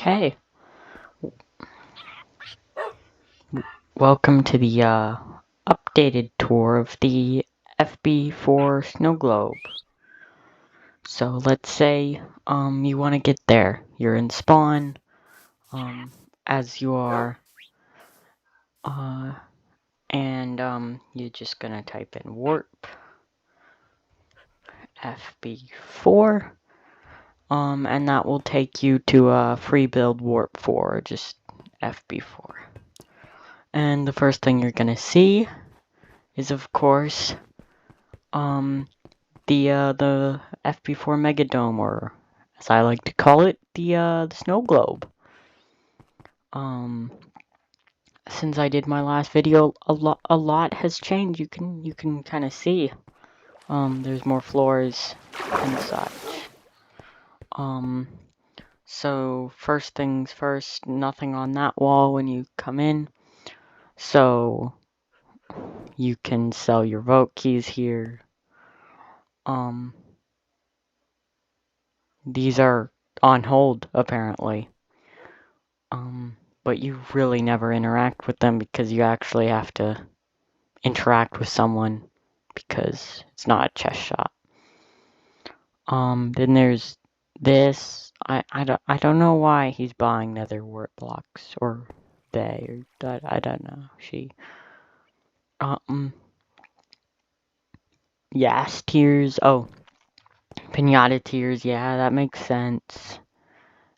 Okay. Welcome to the updated tour of the FB4 Snowglobe. So let's say you want to get there. You're in spawn as you are and you're just gonna type in warp FB4 and that will take you to a free build warp 4, just FB4. And the first thing you're gonna see is, of course, the FB4 Megadome, or as I like to call it, the Snow Globe. Since I did my last video, a lot has changed. You can kind of see. There's more floors and such. So first things first, nothing on that wall when you come in. So you can sell your vote keys here. These are on hold, apparently. But you really never interact with them because you actually have to interact with someone because it's not a chess shot. Then there's this. I don't know why he's buying nether wart blocks, or they, or I don't know, she. Yas tiers. Oh, pinata tiers. Yeah, that makes sense.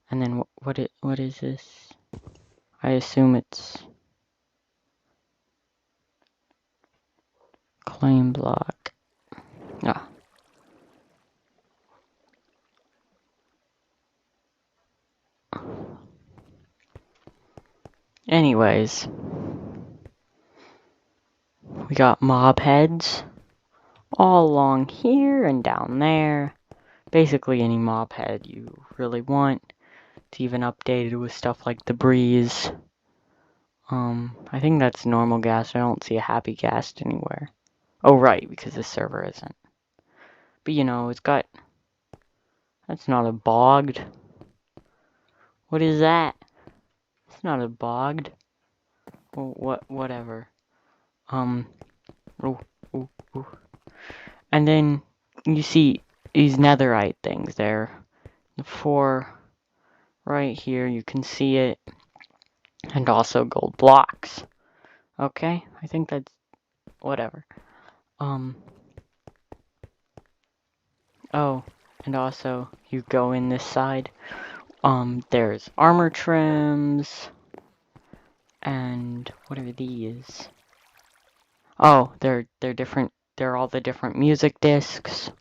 And then what is this? I assume it's claim block. Ah. Anyways, we got mob heads all along here and down there. Basically any mob head you really want. It's even updated with stuff like the breeze. I think that's normal ghast. I don't see a happy ghast anywhere. Oh, right, because this server isn't. But you know, it's got... That's not a bogged. What is that? It's not a bogged. Well, whatever. Oh. And then you see these netherite things there. The 4 right here, you can see it. And also gold blocks. Okay, I think that's whatever. Oh, and also you go in this side. There's armor trims. And what are these? Oh, they're different. They're all the different music discs.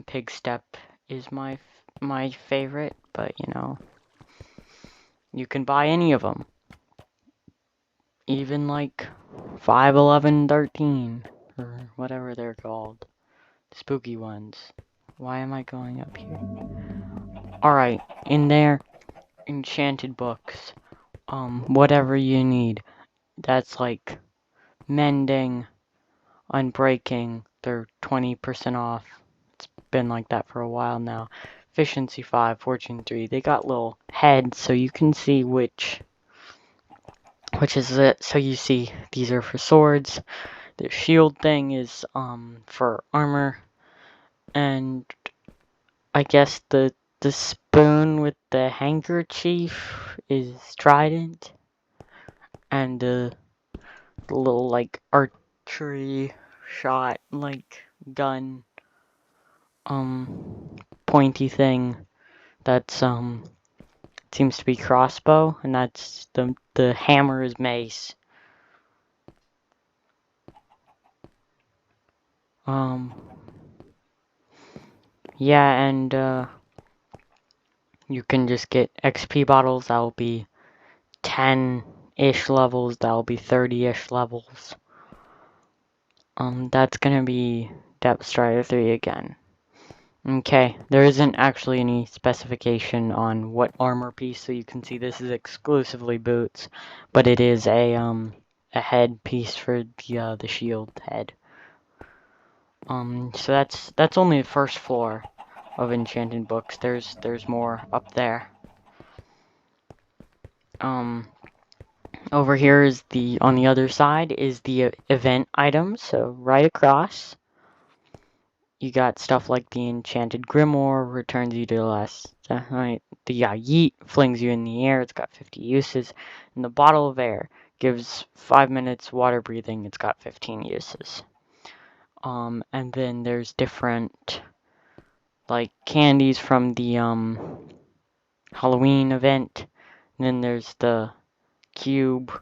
Pig Step is my favorite, but you know, you can buy any of them. Even like 5, 11, 13, or whatever they're called. Spooky ones. Why am I going up here? Alright, in there, enchanted books. Whatever you need. That's like mending, unbreaking, they're 20% off. It's been like that for a while now. Efficiency 5, Fortune 3. They got little heads so you can see which is it. So you see these are for swords. The shield thing is for armor. And I guess the spoon with the handkerchief is trident. And the little like archery shot like gun pointy thing that's seems to be crossbow, and that's the hammer is mace. Yeah, and you can just get XP bottles. That'll be 10-ish levels. That'll be 30-ish levels. That's gonna be Depth Strider 3 again. Okay, there isn't actually any specification on what armor piece, so you can see this is exclusively boots, but it is a head piece for the shield head. So that's only the first floor. of enchanted books. There's more up there. Over here is on the other side is the event items. So right across, you got stuff like the enchanted grimoire returns you to the last. Right, the yeet flings you in the air. It's got 50 uses, and the bottle of air gives 5 minutes water breathing. It's got 15 uses. And then there's different like candies from the Halloween event. And then there's the cube.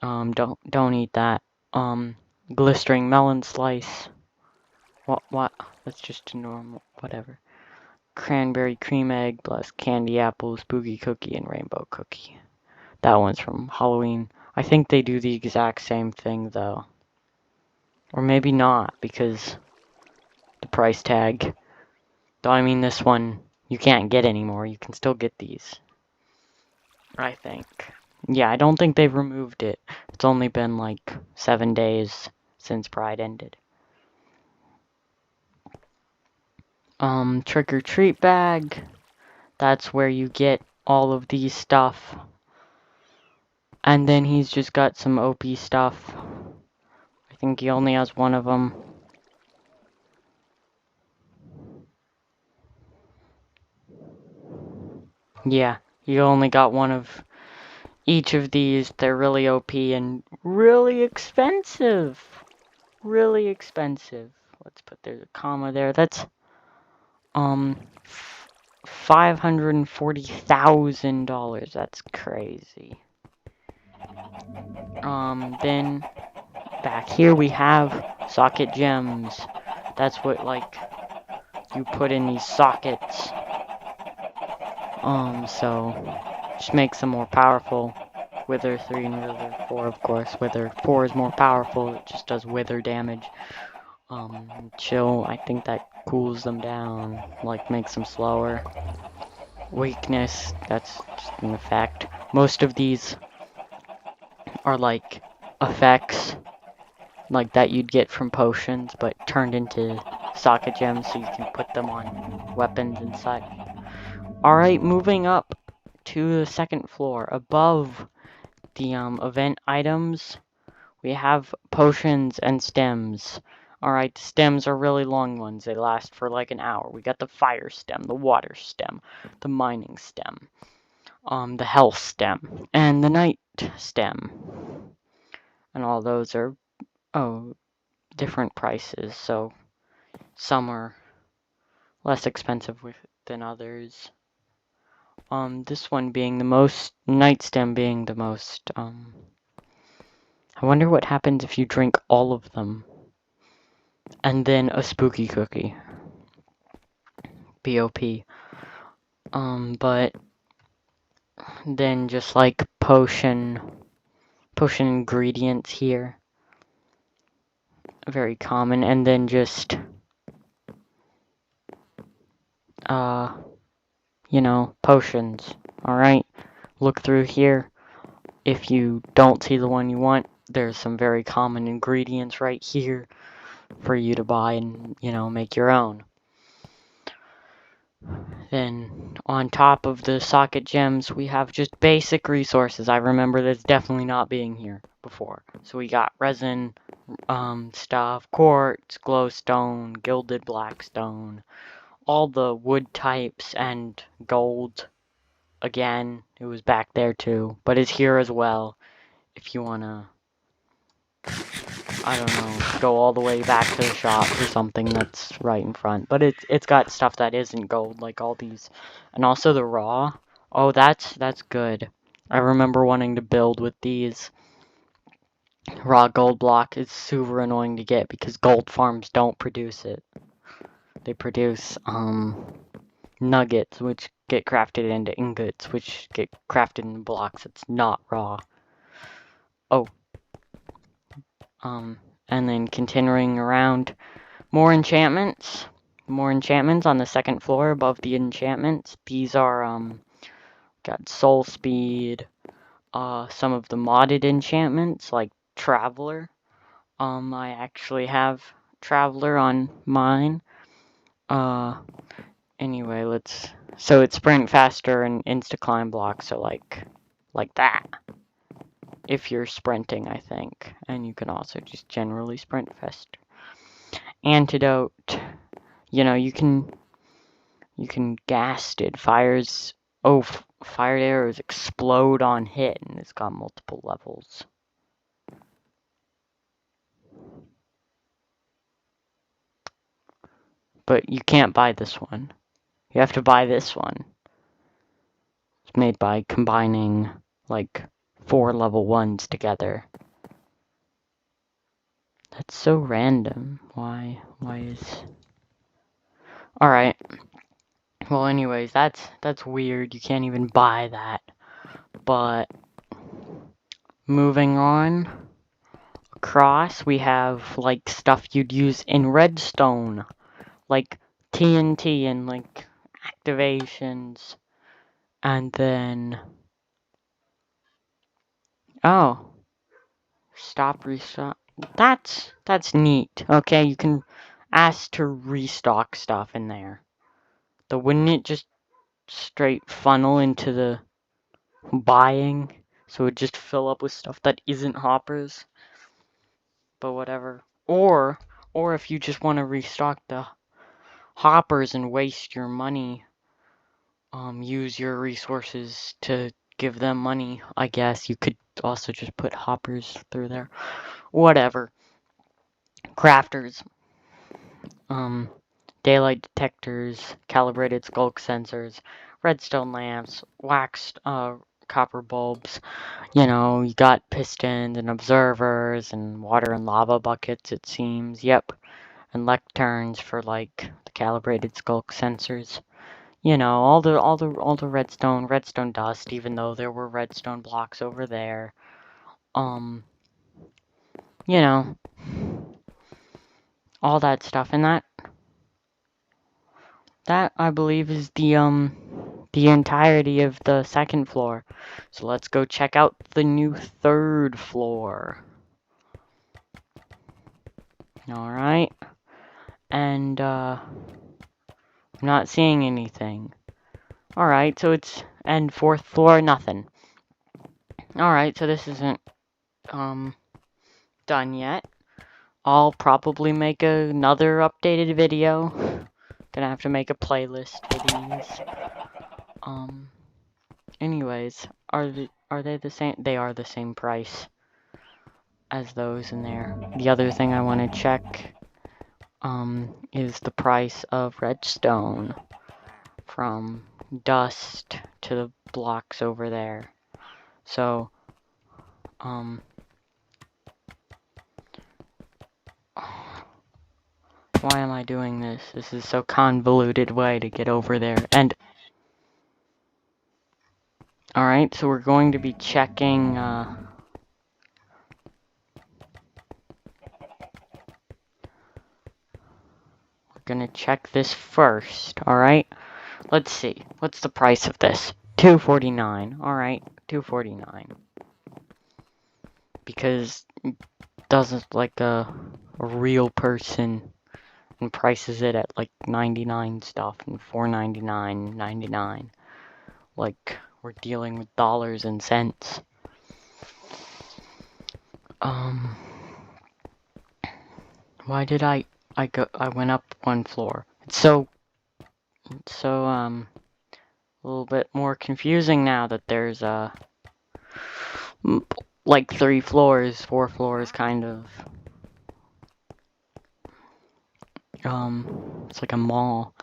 Don't eat that. Glistering melon slice. What? That's just a normal whatever. Cranberry cream egg plus candy apple, spooky cookie, and rainbow cookie. That one's from Halloween. I think they do the exact same thing though. Or maybe not, because the price tag. Though I mean this one you can't get anymore. You can still get these. I think. Yeah, I don't think they've removed it. It's only been like 7 days since Pride ended. Trick or treat bag. That's where you get all of these stuff. And then he's just got some OP stuff. I think he only has one of them. Yeah, he only got one of each of these. They're really OP and really expensive. Really expensive. Let's put there's a comma there. That's $540,000. That's crazy. Then back here we have socket gems. That's what like you put in these sockets. So just makes them more powerful. Wither 3 and Wither 4, of course. Wither 4 is more powerful. It just does wither damage. Chill, I think that cools them down, like makes them slower. Weakness, that's just an effect. Most of these are like effects, like that you'd get from potions, but turned into socket gems so you can put them on weapons and such. Alright, moving up to the second floor, above the event items, we have potions and stems. Alright, the stems are really long ones. They last for like an hour. We got the fire stem, the water stem, the mining stem, the health stem, and the night stem. And all those are, different prices. So some are less expensive than others. This one being the most, night stem being the most, I wonder what happens if you drink all of them. And then a spooky cookie. BOP. But then just like potion ingredients here. Very common. And then just, potions. Alright? Look through here. If you don't see the one you want, there's some very common ingredients right here for you to buy and, make your own. Then, on top of the socket gems, we have just basic resources. I remember this definitely not being here before. So we got resin, stuff, quartz, glowstone, gilded blackstone, all the wood types, and gold. Again, it was back there too, but it's here as well if you wanna, I don't know, go all the way back to the shop or something that's right in front. But it's got stuff that isn't gold, like all these. And also the raw. Oh, that's good. I remember wanting to build with these. Raw gold block is super annoying to get because gold farms don't produce it. They produce, nuggets, which get crafted into ingots, which get crafted into blocks. It's not raw. Oh. And then continuing around, more enchantments on the second floor above the enchantments. These are, got soul speed, some of the modded enchantments, like Traveler. I actually have Traveler on mine. Anyway, so it's sprint faster and insta-climb blocks, so like that. If you're sprinting, I think. And you can also just generally sprint faster. Antidote. You know, you can gas it. Fire's... Oh, fired arrows explode on hit, and it's got multiple levels. But you can't buy this one. You have to buy this one. It's made by combining, like, 4 level 1s together. That's so random. Why is... Alright. Well, anyways, that's weird. You can't even buy that. But moving on across, we have like stuff you'd use in Redstone, like TNT and like activations, and then stop restock. That's neat. Okay, you can ask to restock stuff in there. Though wouldn't it just straight funnel into the buying? So it would just fill up with stuff that isn't hoppers. But whatever. Or if you just want to restock the hoppers and waste your money, use your resources to give them money, I guess. You could also just put hoppers through there. Whatever. Crafters. Daylight detectors, calibrated skulk sensors, redstone lamps, waxed copper bulbs. You know, you got pistons and observers and water and lava buckets, it seems. Yep. And lecterns for like the calibrated skulk sensors. You know, all the redstone dust, even though there were redstone blocks over there. You know, all that stuff, and that I believe is the entirety of the second floor. So let's go check out the new third floor. Alright. And I'm not seeing anything. Alright, so it's... And fourth floor, nothing. Alright, so this isn't done yet. I'll probably make another updated video. Gonna have to make a playlist for these. Anyways, are they the same? They are the same price as those in there. The other thing I want to check is the price of redstone from dust to the blocks over there. So, why am I doing this? This is so convoluted way to get over there. And alright, so we're going to be checking we're gonna check this first, alright? Let's see. What's the price of this? $2.49. Alright, $2.49. Because it doesn't like a real person and prices it at like 99 stuff and $4.99, 99. Like we're dealing with dollars and cents. Why did I went up one floor? It's so a little bit more confusing now that there's like 3 floors, 4 floors kind of. It's like a mall.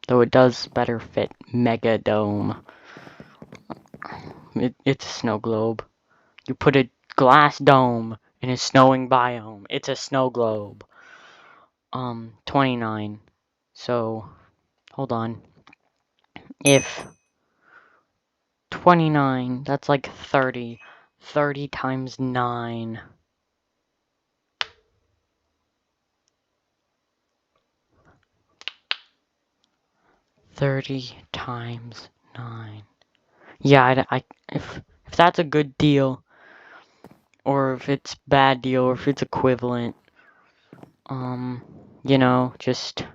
Though it does better fit Mega Dome. It's a snow globe. You put a glass dome in a snowing biome. It's a snow globe. 29. So, hold on. If 29, that's like 30. 30 times 9. 30 times 9. Yeah, if that's a good deal, or if it's bad deal, or if it's equivalent, you know, just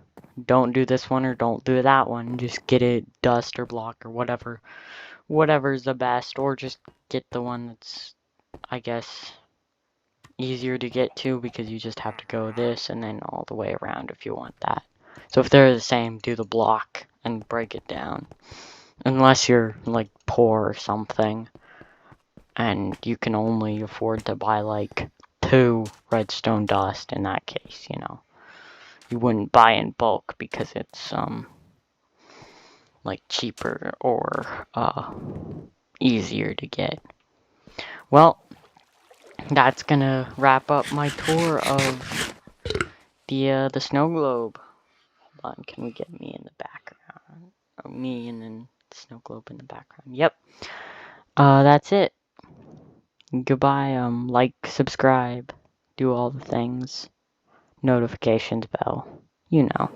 don't do this one or don't do that one. Just get it dust or block or whatever. Whatever's the best, or just get the one that's, I guess, easier to get to because you just have to go this and then all the way around if you want that. So if they're the same, do the block and break it down. Unless you're like poor or something and you can only afford to buy like 2 redstone dust. In that case, you wouldn't buy in bulk because it's like cheaper or easier to get. Well, that's gonna wrap up my tour of the snow globe. Hold on, can we get me in the background? Oh, me and then snow globe in the background. Yep. That's it. Goodbye. Like, subscribe, do all the things. Notifications bell. You know.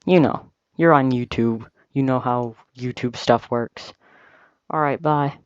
You know. You're on YouTube. You know how YouTube stuff works. Alright, bye.